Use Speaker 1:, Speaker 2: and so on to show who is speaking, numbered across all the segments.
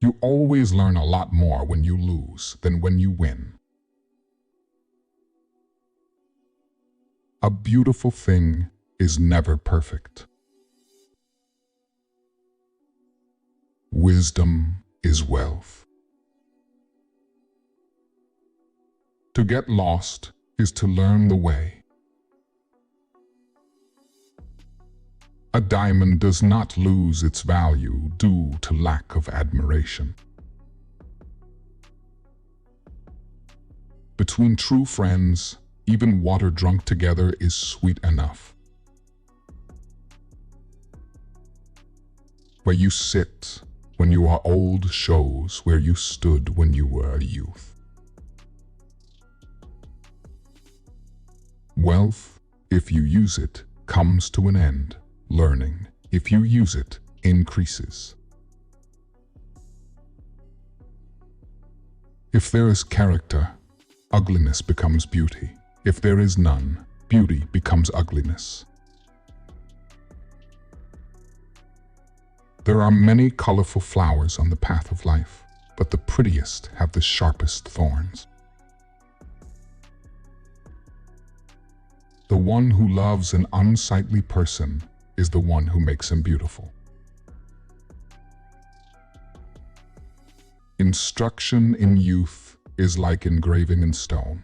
Speaker 1: You always learn a lot more when you lose than when you win. A beautiful thing is never perfect. Wisdom is wealth. To get lost is to learn the way. A diamond does not lose its value due to lack of admiration. Between true friends, even water drunk together is sweet enough. Where you sit when you are old shows where you stood when you were a youth. Wealth, if you use it, comes to an end. Learning, if you use it, increases. If there is character, ugliness becomes beauty. If there is none, beauty becomes ugliness. There are many colorful flowers on the path of life, but the prettiest have the sharpest thorns. The one who loves an unsightly person is the one who makes him beautiful. Instruction in youth is like engraving in stone.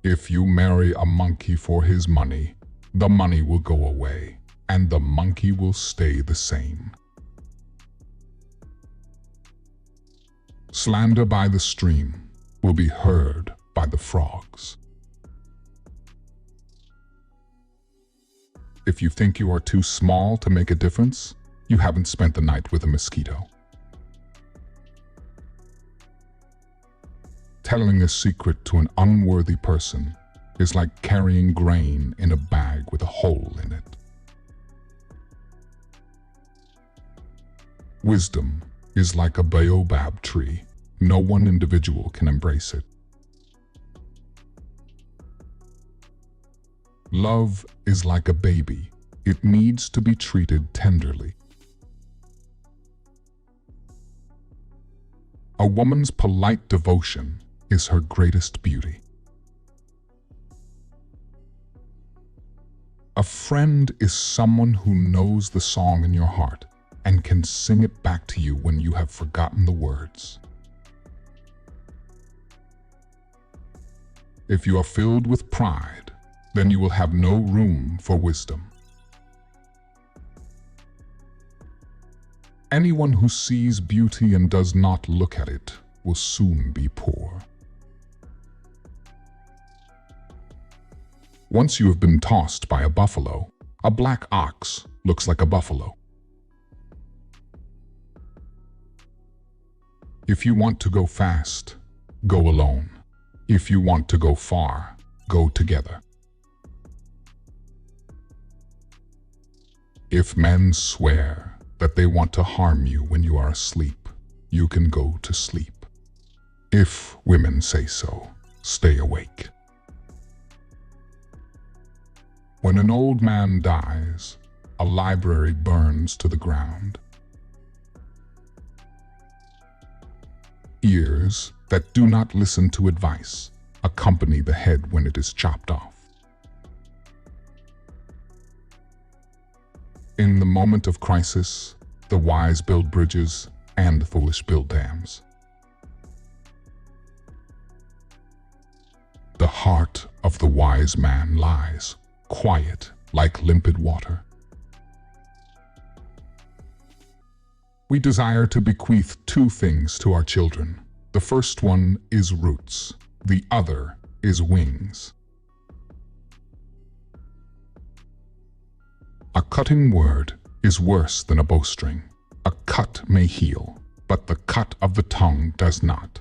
Speaker 1: If you marry a monkey for his money, the money will go away, and the monkey will stay the same. Slander by the stream will be heard by the frogs. If you think you are too small to make a difference, you haven't spent the night with a mosquito. Telling a secret to an unworthy person is like carrying grain in a bag with a hole in it. Wisdom is like a baobab tree. No one individual can embrace it. Love is like a baby. It needs to be treated tenderly. A woman's polite devotion is her greatest beauty. A friend is someone who knows the song in your heart and can sing it back to you when you have forgotten the words. If you are filled with pride, then you will have no room for wisdom. Anyone who sees beauty and does not look at it will soon be poor. Once you have been tossed by a buffalo, a black ox looks like a buffalo. If you want to go fast, go alone. If you want to go far, go together. If men swear that they want to harm you when you are asleep, you can go to sleep. If women say so, stay awake. When an old man dies, a library burns to the ground. Ears that do not listen to advice accompany the head when it is chopped off. In the moment of crisis, the wise build bridges and the foolish build dams. The heart of the wise man lies quiet like limpid water. We desire to bequeath two things to our children. The first one is roots, the other is wings. A cutting word is worse than a bowstring. A cut may heal, but the cut of the tongue does not.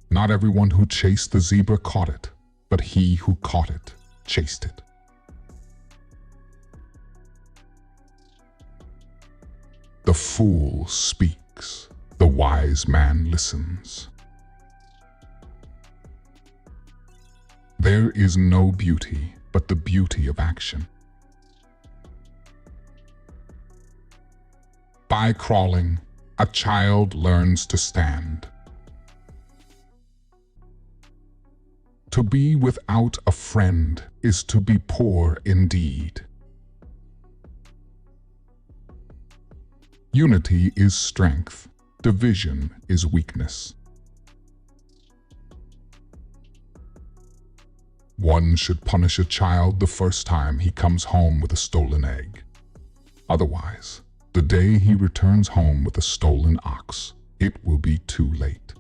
Speaker 1: Not everyone who chased the zebra caught it, but he who caught it chased it. The fool speaks, the wise man listens. There is no beauty but the beauty of action. By crawling, a child learns to stand. To be without a friend is to be poor indeed. Unity is strength, division is weakness. One should punish a child the first time he comes home with a stolen egg. Otherwise, the day he returns home with a stolen ox, it will be too late.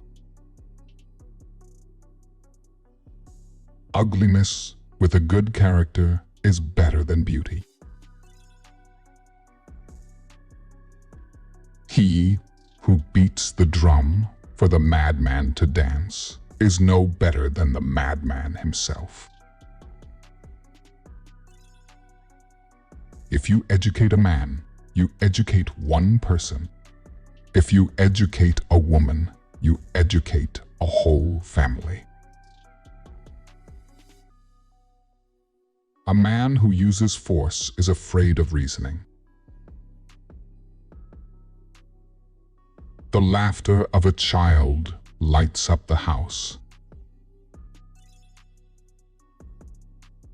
Speaker 1: Ugliness with a good character is better than beauty. He who beats the drum for the madman to dance is no better than the madman himself. If you educate a man, you educate one person. If you educate a woman, you educate a whole family. A man who uses force is afraid of reasoning. The laughter of a child lights up the house.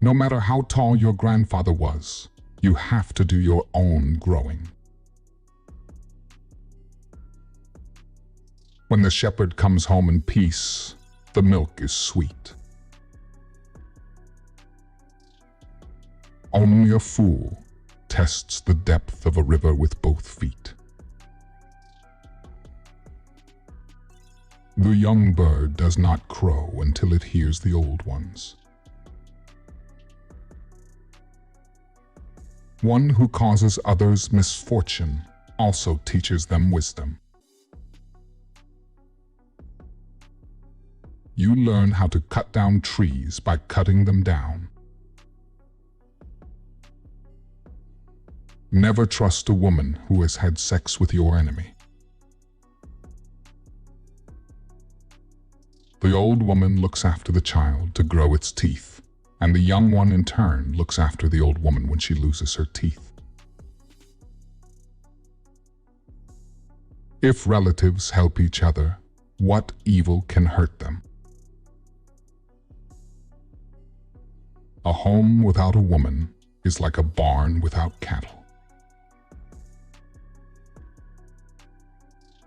Speaker 1: No matter how tall your grandfather was, you have to do your own growing. When the shepherd comes home in peace, the milk is sweet. Only a fool tests the depth of a river with both feet. The young bird does not crow until it hears the old ones. One who causes others misfortune also teaches them wisdom. You learn how to cut down trees by cutting them down. Never trust a woman who has had sex with your enemy. The old woman looks after the child to grow its teeth, and the young one in turn looks after the old woman when she loses her teeth. If relatives help each other, what evil can hurt them? A home without a woman is like a barn without cattle.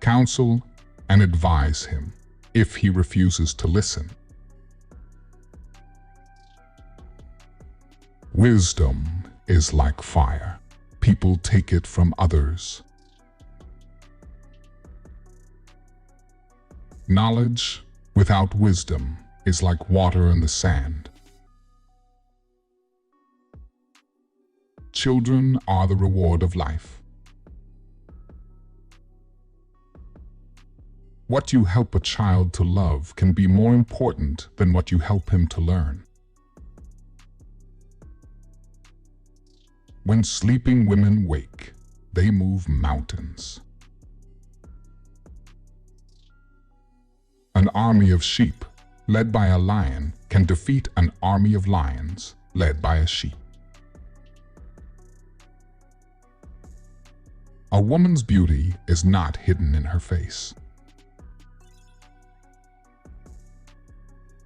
Speaker 1: Counsel and advise him if he refuses to listen. Wisdom is like fire. People take it from others. Knowledge without wisdom is like water in the sand. Children are the reward of life. What you help a child to love can be more important than what you help him to learn. When sleeping women wake, they move mountains. An army of sheep led by a lion can defeat an army of lions led by a sheep. A woman's beauty is not hidden in her face.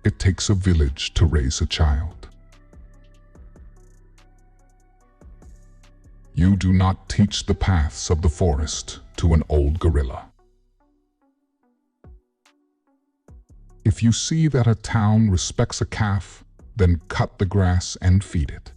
Speaker 1: It takes a village to raise a child. You do not teach the paths of the forest to an old gorilla. If you see that a town respects a calf, then cut the grass and feed it.